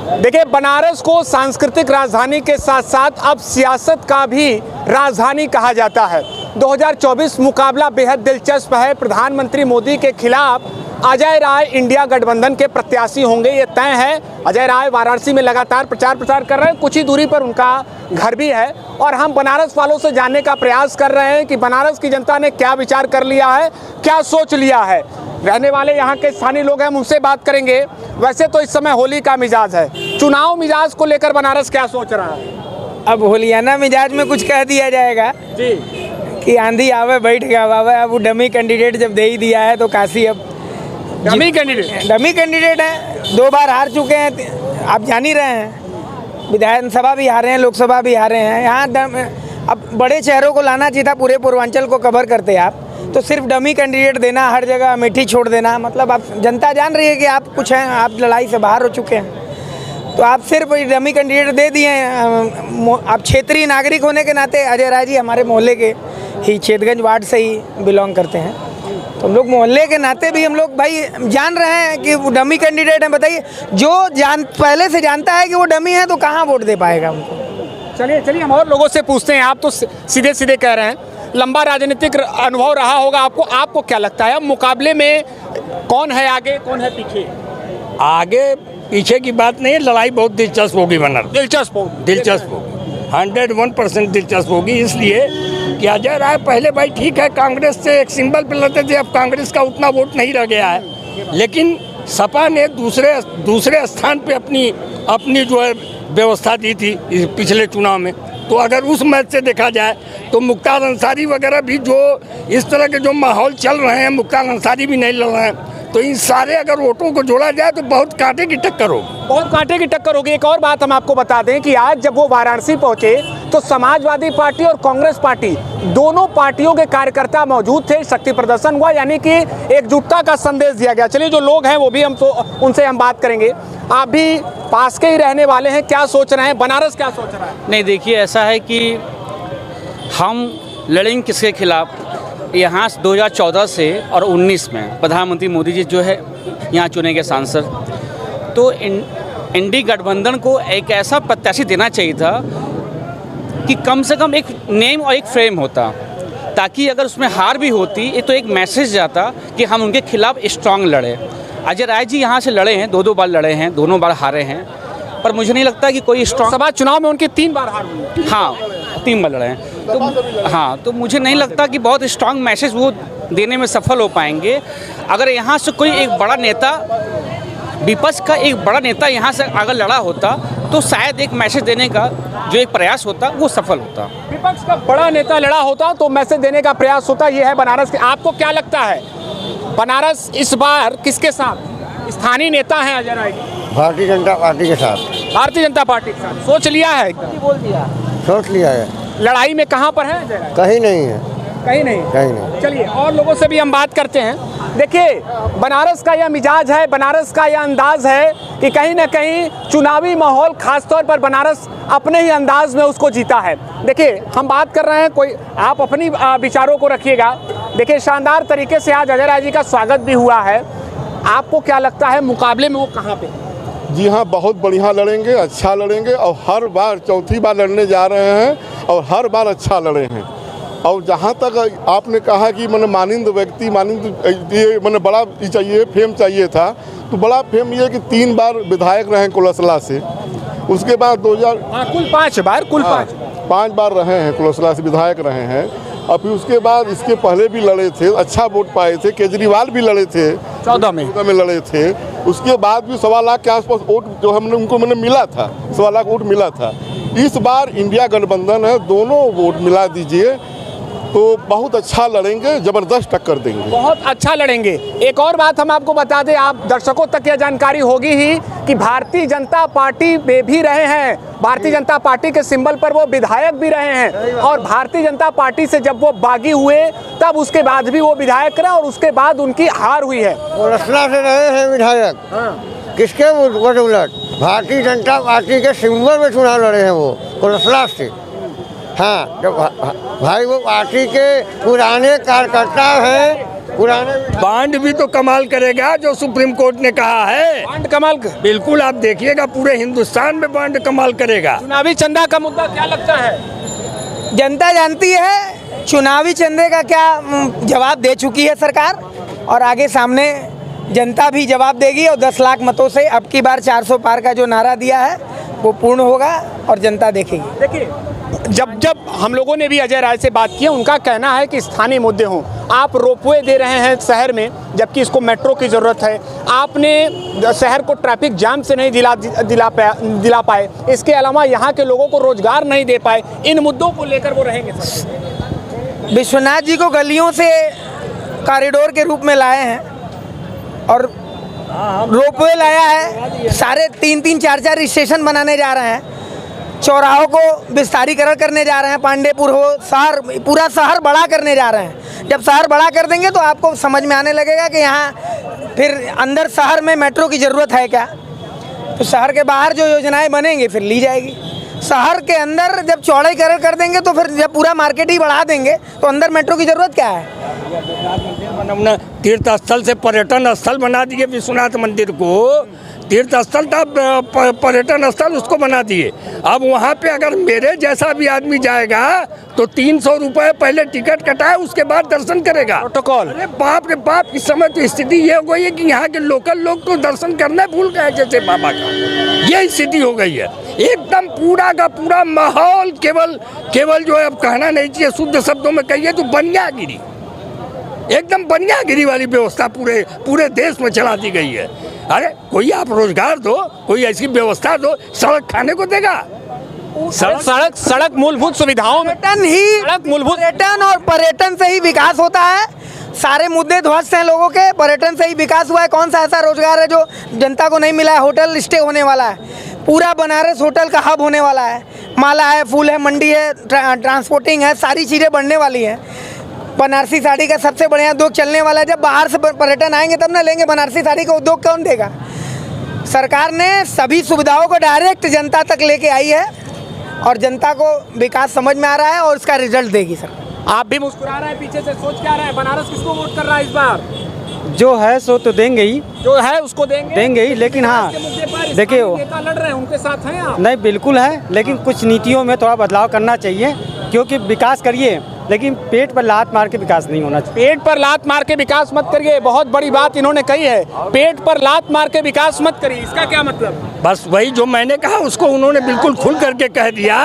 देखिए, बनारस को सांस्कृतिक राजधानी के साथ साथ अब सियासत का भी राजधानी कहा जाता है। 2024 मुकाबला बेहद दिलचस्प है। प्रधानमंत्री मोदी के खिलाफ अजय राय इंडिया गठबंधन के प्रत्याशी होंगे, ये तय है। अजय राय वाराणसी में लगातार प्रचार कर रहे हैं, कुछ ही दूरी पर उनका घर भी है। और हम बनारस वालों से जानने का प्रयास कर रहे हैं कि बनारस की जनता ने क्या विचार कर लिया है, क्या सोच लिया है। रहने वाले यहाँ के स्थानीय लोग हैं, हम उनसे बात करेंगे। वैसे तो इस समय होली का मिजाज है, चुनाव मिजाज को लेकर बनारस क्या सोच रहा है? अब होलियाना मिजाज में कुछ कह दिया जाएगा जी कि आंधी आवे बैठ गया बाबा। अब वो डमी कैंडिडेट जब दे ही दिया है तो काशी अब डमी कैंडिडेट है। 2 बार हार चुके हैं, आप जान ही रहे हैं। विधानसभा भी हारे हैं, लोकसभा भी हारे हैं। यहाँ अब बड़े शहरों को लाना चाहिए था, पूरे पूर्वांचल को कवर करते आप, तो सिर्फ डमी कैंडिडेट देना, हर जगह अमेठी छोड़ देना, मतलब आप जनता जान रही है कि आप कुछ हैं, आप लड़ाई से बाहर हो चुके हैं, तो आप सिर्फ डमी कैंडिडेट दे दिए हैं। आप क्षेत्रीय नागरिक होने के नाते, अजय राय जी हमारे मोहल्ले के ही छेदगंज वार्ड से ही बिलोंग करते हैं, तो हम लोग मोहल्ले के नाते भी हम लोग भाई जान रहे हैं कि वो डमी कैंडिडेट हैं। बताइए, जो पहले से जानता है कि वो डमी है तो कहाँ वोट दे पाएगा हमको। चलिए हम और लोगों से पूछते हैं। आप तो सीधे कह रहे हैं, लंबा राजनीतिक अनुभव रहा होगा आपको क्या लगता है अब मुकाबले में कौन है आगे, कौन है पीछे? आगे पीछे की बात नहीं है, लड़ाई बहुत दिलचस्प होगी बनारस। दिलचस्प होगी 101% दिलचस्प होगी। इसलिए कि अजय राय पहले भाई ठीक है, कांग्रेस से एक सिंबल पे लड़ते थे, अब कांग्रेस का उतना वोट नहीं रह गया है, लेकिन सपा ने दूसरे स्थान पे अपनी जो है व्यवस्था दी थी पिछले चुनाव में। तो अगर उस मैच से देखा जाए तो मुख्तार अंसारी वगैरह भी जो इस तरह के जो माहौल चल रहे हैं, मुख्तार अंसारी भी नहीं लड़ रहे हैं, तो इन सारे अगर वोटों को जोड़ा जाए तो बहुत कांटे की टक्कर होगी। एक और बात हम आपको बता दें कि आज जब वो वाराणसी पहुंचे तो समाजवादी पार्टी और कांग्रेस पार्टी दोनों पार्टियों के कार्यकर्ता मौजूद थे। शक्ति प्रदर्शन हुआ, यानी कि एकजुटता का संदेश दिया गया। चलिए, जो लोग हैं वो भी उनसे हम बात करेंगे। आप भी पास के ही रहने वाले हैं, क्या सोच रहे हैं? बनारस क्या सोच रहा है? नहीं, देखिए, ऐसा है कि हम लड़ेंगे किसके खिलाफ। यहाँ 2014 से और 19 में प्रधानमंत्री मोदी जी जो है यहाँ चुने गए सांसद, तो इंडी गठबंधन को एक ऐसा प्रत्याशी देना चाहिए था कि कम से कम एक नेम और एक फ्रेम होता, ताकि अगर उसमें हार भी होती तो एक मैसेज जाता कि हम उनके खिलाफ स्ट्रांग लड़े। अजय राय जी यहाँ से लड़े हैं, 2 बार लड़े हैं, दोनों बार हारे हैं, पर मुझे नहीं लगता कि कोई स्ट्रांग। सभा चुनाव में उनकी 3 बार हार हुई। हाँ, 3 बार लड़े हैं, तो हाँ, तो मुझे नहीं लगता कि बहुत स्ट्रांग मैसेज वो देने में सफल हो पाएंगे। अगर यहाँ से कोई एक बड़ा नेता, विपक्ष का एक बड़ा नेता यहाँ से अगर लड़ा होता तो शायद एक मैसेज देने का जो एक प्रयास होता वो सफल होता। विपक्ष का बड़ा नेता लड़ा होता तो मैसेज देने का प्रयास होता। ये है बनारस के। आपको क्या लगता है, बनारस इस बार किसके साथ स्थानीय नेता हैं अजय राय? भारतीय जनता पार्टी के साथ। भारतीय जनता पार्टी के साथ सोच लिया है? सोच लिया है। लड़ाई में कहाँ पर है अजय राय? कहीं नहीं है। कहीं नहीं। चलिए, और लोगों से भी हम बात करते हैं। देखिए, बनारस का यह मिजाज है, बनारस का यह अंदाज है कि कहीं ना कहीं चुनावी माहौल, खासतौर पर बनारस अपने ही अंदाज में उसको जीता है। देखिए, हम बात कर रहे हैं, कोई आप अपनी विचारों को रखिएगा। देखिए, शानदार तरीके से आज अजय राय जी का स्वागत भी हुआ है। आपको क्या लगता है मुकाबले में वो कहाँ पे? जी हाँ, बहुत बढ़िया लड़ेंगे, अच्छा लड़ेंगे, और हर बार 4थी बार लड़ने जा रहे हैं और हर बार अच्छा लड़े हैं। और जहाँ तक आपने कहा कि मैंने मानिंद व्यक्ति, ये मैंने बड़ा चाहिए, फेम चाहिए था, तो बड़ा फेम ये कि 3 बार विधायक रहे कुलसला से। उसके बाद 2000 कुल 5 बार रहे हैं, कुलसला से विधायक रहे हैं। और फिर उसके बाद इसके पहले भी लड़े थे, अच्छा वोट पाए थे। केजरीवाल भी लड़े थे, 14 में लड़े थे। उसके बाद भी 1.25 लाख के आसपास वोट जो उनको मिला था, 1.25 लाख वोट मिला था। इस बार इंडिया गठबंधन है, दोनों वोट मिला दीजिए तो बहुत अच्छा लड़ेंगे, जबरदस्त टक्कर देंगे, बहुत अच्छा लड़ेंगे। एक और बात हम आपको बता दें, आप दर्शकों तक यह जानकारी होगी ही कि भारतीय जनता पार्टी में भी रहे हैं, भारतीय जनता पार्टी के सिंबल पर वो विधायक भी रहे हैं, और भारतीय जनता पार्टी से जब वो बागी हुए तब उसके बाद भी वो विधायक रहे और उसके बाद उनकी हार हुई है। कुलसला से रहे हैं विधायक। किसके उलट? भारतीय जनता पार्टी के सिंबल में चुनाव लड़े हैं वो, कुलसला से। हाँ, जब भाई वो पार्टी के पुराने कार्यकर्ता हैं पुराने बांड भी तो कमाल करेगा जो सुप्रीम कोर्ट ने कहा है। बांड कमाल बिल्कुल, आप देखिएगा पूरे हिंदुस्तान में बांड कमाल करेगा। चुनावी चंदा का मुद्दा क्या लगता है? जनता जानती है चुनावी चंदे का क्या जवाब दे चुकी है सरकार, और आगे सामने जनता भी जवाब देगी, और 10 लाख मतों से अब की बार 400 पार का जो नारा दिया है वो पूर्ण होगा और जनता देखेगी। देखिए, जब हम लोगों ने भी अजय राय से बात की, उनका कहना है कि स्थानीय मुद्दे हों। आप रोपवे दे रहे हैं शहर में, जबकि इसको मेट्रो की ज़रूरत है। आपने शहर को ट्रैफिक जाम से नहीं दिला पाए। इसके अलावा यहाँ के लोगों को रोजगार नहीं दे पाए। इन मुद्दों को लेकर वो रहेंगे सर। विश्वनाथ जी को गलियों से कॉरिडोर के रूप में लाए हैं, और रोपवे लाया है, सारे 3-3, 4-4 स्टेशन बनाने जा रहे हैं, चौराहों को विस्तारीकरण करने जा रहे हैं, पांडेपुर हो, शहर, पूरा शहर बड़ा करने जा रहे हैं। जब शहर बड़ा कर देंगे तो आपको समझ में आने लगेगा कि यहाँ फिर अंदर शहर में मेट्रो की ज़रूरत है क्या। तो शहर के बाहर जो योजनाएं बनेंगी फिर ली जाएगी। शहर के अंदर जब चौड़ीकरण कर देंगे तो फिर जब पूरा मार्केट ही बढ़ा देंगे तो अंदर मेट्रो की ज़रूरत क्या है। तीर्थ स्थल से पर्यटन स्थल बना दिए। विश्वनाथ मंदिर को तीर्थ स्थल था, पर्यटन स्थल उसको बना दिए। अब वहाँ पे अगर मेरे जैसा भी आदमी जाएगा तो 300 रुपये पहले टिकट कटाए, उसके बाद दर्शन करेगा। प्रोटोकॉल। अरे बाप रे बाप, इस समय तो स्थिति ये हो गई है कि यहाँ के लोकल लोग तो दर्शन करना भूल गए जैसे बाबा का। ये स्थिति हो गई है। एकदम पूरा का पूरा माहौल केवल जो है, अब कहना नहीं चाहिए, शुद्ध शब्दों में कहिए तो बनियागिरी, एकदम बनियागिरी वाली व्यवस्था पूरे देश में चला दी गई है। अरे कोई आप रोजगार दो, कोई ऐसी व्यवस्था दो, सड़क खाने को देगा। सड़क मूलभूत सुविधाओं में, पर्यटन और पर्यटन से ही विकास होता है। सारे मुद्दे ध्वस्त हैं लोगों के, पर्यटन से ही विकास हुआ है। कौन सा ऐसा रोजगार है जो जनता को नहीं मिला है? होटल स्टे होने वाला है, पूरा बनारस होटल का हब होने वाला है। माला है, फूल है, मंडी है, ट्रांसपोर्टिंग है, सारी चीज़ें बढ़ने वाली हैं। बनारसी साड़ी का सबसे बढ़िया उद्योग चलने वाला है। जब बाहर से पर्यटन आएंगे तब ना लेंगे। बनारसी साड़ी का उद्योग कौन देगा? सरकार ने सभी सुविधाओं को डायरेक्ट जनता तक लेके आई है, और जनता को विकास समझ में आ रहा है, और इसका रिजल्ट देगी सरकार। आप भी मुस्कुरा रहे हैं, पीछे से सोच क्या रहे हैं? बनारस किसको वोट कर रहा है इस बार? जो है सो तो देंगे ही, जो है उसको देंगे ही, लेकिन हाँ देखिए, नेता लड़ रहे हैं, उनके साथ हैं आप? नहीं बिल्कुल है, लेकिन कुछ नीतियों में थोड़ा बदलाव करना चाहिए, क्योंकि विकास करिए लेकिन पेट पर लात मार के विकास नहीं होना चाहिए। पेट पर लात मार के विकास मत करिए, बहुत बड़ी बात इन्होंने कही है। पेट पर लात मार के विकास मत करिए, इसका क्या मतलब? बस वही जो मैंने कहा उसको उन्होंने बिल्कुल खुल करके कह दिया,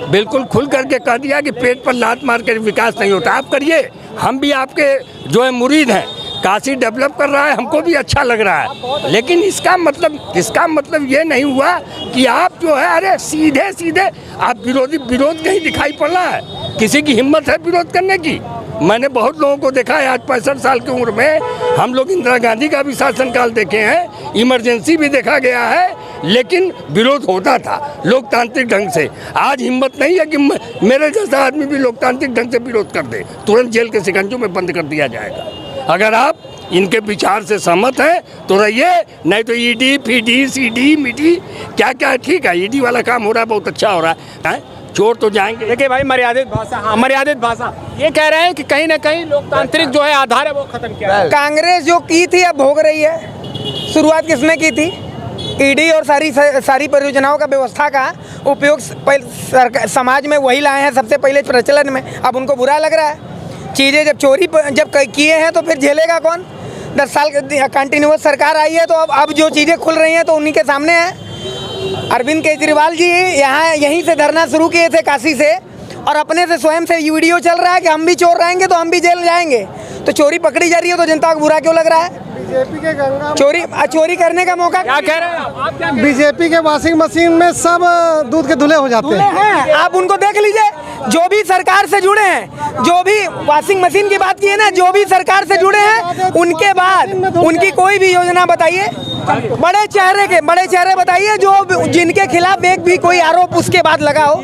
बिल्कुल खुल करके कह दिया कि पेट पर लात मार के विकास नहीं होता। आप करिए, हम भी आपके जो है मुरीद हैं। काशी डेवलप कर रहा है, हमको भी अच्छा लग रहा है, लेकिन इसका मतलब ये नहीं हुआ कि आप जो है, अरे सीधे आप विरोध कहीं दिखाई पड़ रहा है? किसी की हिम्मत है विरोध करने की? मैंने बहुत लोगों को देखा है। आज 65 साल की उम्र में हम लोग इंदिरा गांधी का भी शासनकाल देखे हैं, इमरजेंसी भी देखा गया है, लेकिन विरोध होता था लोकतांत्रिक ढंग से। आज हिम्मत नहीं है कि मेरे जैसा आदमी भी लोकतांत्रिक ढंग से विरोध कर दे, तुरंत जेल के शिकंजों में बंद कर दिया जाएगा। अगर आप इनके विचार से सहमत हैं तो रहिए, नहीं तो ईडी, पीडी, सीडी, मीडी क्या ठीक है। ईडी वाला काम हो रहा है, बहुत अच्छा हो रहा है, चोर तो जाएंगे। देखिए भाई, मर्यादित भाषा, हाँ मर्यादित भाषा। ये कह रहे हैं कि कहीं ना कहीं लोकतांत्रिक जो है आधार है वो खत्म किया है। कांग्रेस जो की थी अब भोग रही है। शुरुआत किसने की थी? ईडी और सारी परियोजनाओं का व्यवस्था का उपयोग समाज में वही लाए हैं सबसे पहले प्रचलन में। अब उनको बुरा लग रहा है। चीज़ें जब चोरी जब किए हैं तो फिर झेलेगा कौन? 10 साल कंटिन्यूअस सरकार आई है, तो अब जो चीज़ें खुल रही हैं तो उन्हीं के सामने है। अरविंद केजरीवाल जी यहीं से धरना शुरू किए थे काशी से, और अपने से स्वयं से वीडियो चल रहा है कि हम भी चोर रहेंगे तो हम भी जेल जाएंगे। तो चोरी पकड़ी जा रही है तो जनता को बुरा क्यों लग रहा है? बीजेपी के गंगा चोरी करने का मौका क्या कह रहे हैं आप? बीजेपी के वॉशिंग मशीन में सब दूध के धुले हो जाते हैं। आप उनको देख लीजिए, जो भी सरकार से जुड़े हैं, जो भी वॉशिंग मशीन की बात की है ना, जो भी सरकार से जुड़े हैं, उनके बाद उनकी कोई भी योजना बताइए, बड़े चेहरे बताइए जो जिनके खिलाफ एक भी कोई आरोप उसके बाद लगा हो।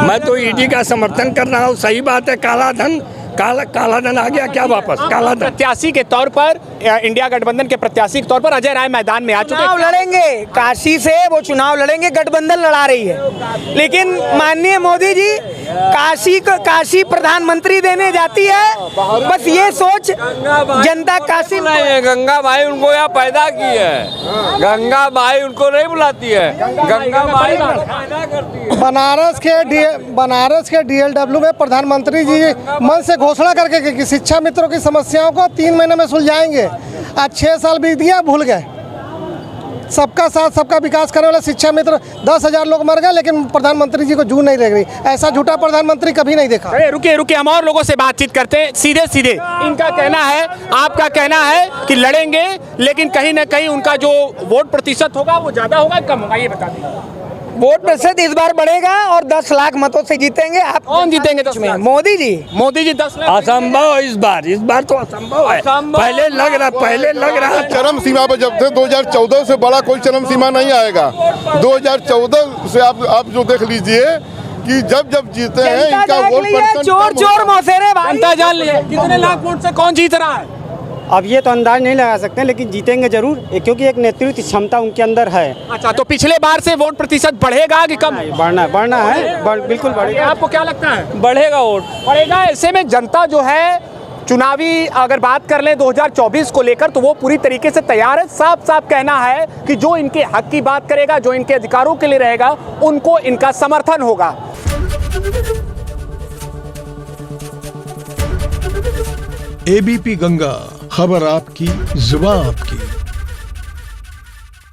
मैं तो ईडी का समर्थन कर रहा हूँ, सही बात है। काला धन आ गया क्या वापस? काला धन प्रत्याशी के तौर पर, इंडिया गठबंधन के प्रत्याशी के तौर पर अजय राय मैदान में आ चुके हैं। चुनाव लड़ेंगे, काशी से वो चुनाव लड़ेंगे, गठबंधन लड़ा रही है। लेकिन माननीय मोदी जी काशी प्रधानमंत्री देने जाती है। बस ये सोच जनता काशी नहीं है। गंगा माई उनको यहाँ पैदा की है, गंगा माई उनको नहीं बुलाती है, गंगा माई पैदा करती है। बनारस के DLW में प्रधानमंत्री जी मन से घोषणा करके गए कि शिक्षा मित्रों की समस्याओं को 3 महीने में सुलझाएंगे। आज 6 साल बीत गया, भूल गए। सबका साथ सबका विकास करने वाले शिक्षा मित्र 10,000 लोग मर गए, लेकिन प्रधानमंत्री जी को जू नहीं लग रही। ऐसा झूठा प्रधानमंत्री कभी नहीं देखा। अरे रुकिए, हम और लोगों से बातचीत करते हैं सीधे। इनका कहना है, आपका कहना है कि लड़ेंगे, लेकिन कहीं ना कहीं उनका जो वोट प्रतिशत होगा वो ज्यादा होगा, कम होगा, ये बता दीजिए। वोट प्रतिशत इस बार बढ़ेगा और 10 लाख मतों से जीतेंगे। आप कौन जीतेंगे 10 लाख? मोदी जी 10 लाख। असंभव है इस बार तो असंभव है। पहले लग रहा चरम सीमा पर जब थे 2014 से बड़ा कोई चरम सीमा नहीं आएगा। 2014 से आप जो देख लीजिए कि जब जीते हैं इनका वोट परसेंट चोर मौसेरे जनता जान लिए कितने लाख वोट से कौन जीत रहा है। अब ये तो अंदाज नहीं लगा सकते, लेकिन जीतेंगे जरूर, क्योंकि एक नेतृत्व क्षमता उनके अंदर है। अच्छा, तो पिछले बार से वोट प्रतिशत बढ़ेगा कि कम? बढ़ना है, बिल्कुल बढ़ेगा। आपको क्या लगता है? बढ़ेगा वोट, बढ़ेगा। ऐसे में जनता जो है चुनावी अगर बात कर लें 2024 को लेकर, तो वो पूरी तरीके से तैयार है। साफ कहना है कि जो इनके हक की बात करेगा, जो इनके अधिकारों के लिए रहेगा, उनको इनका समर्थन होगा। ABP गंगा, खबर आपकी, जुबान आपकी।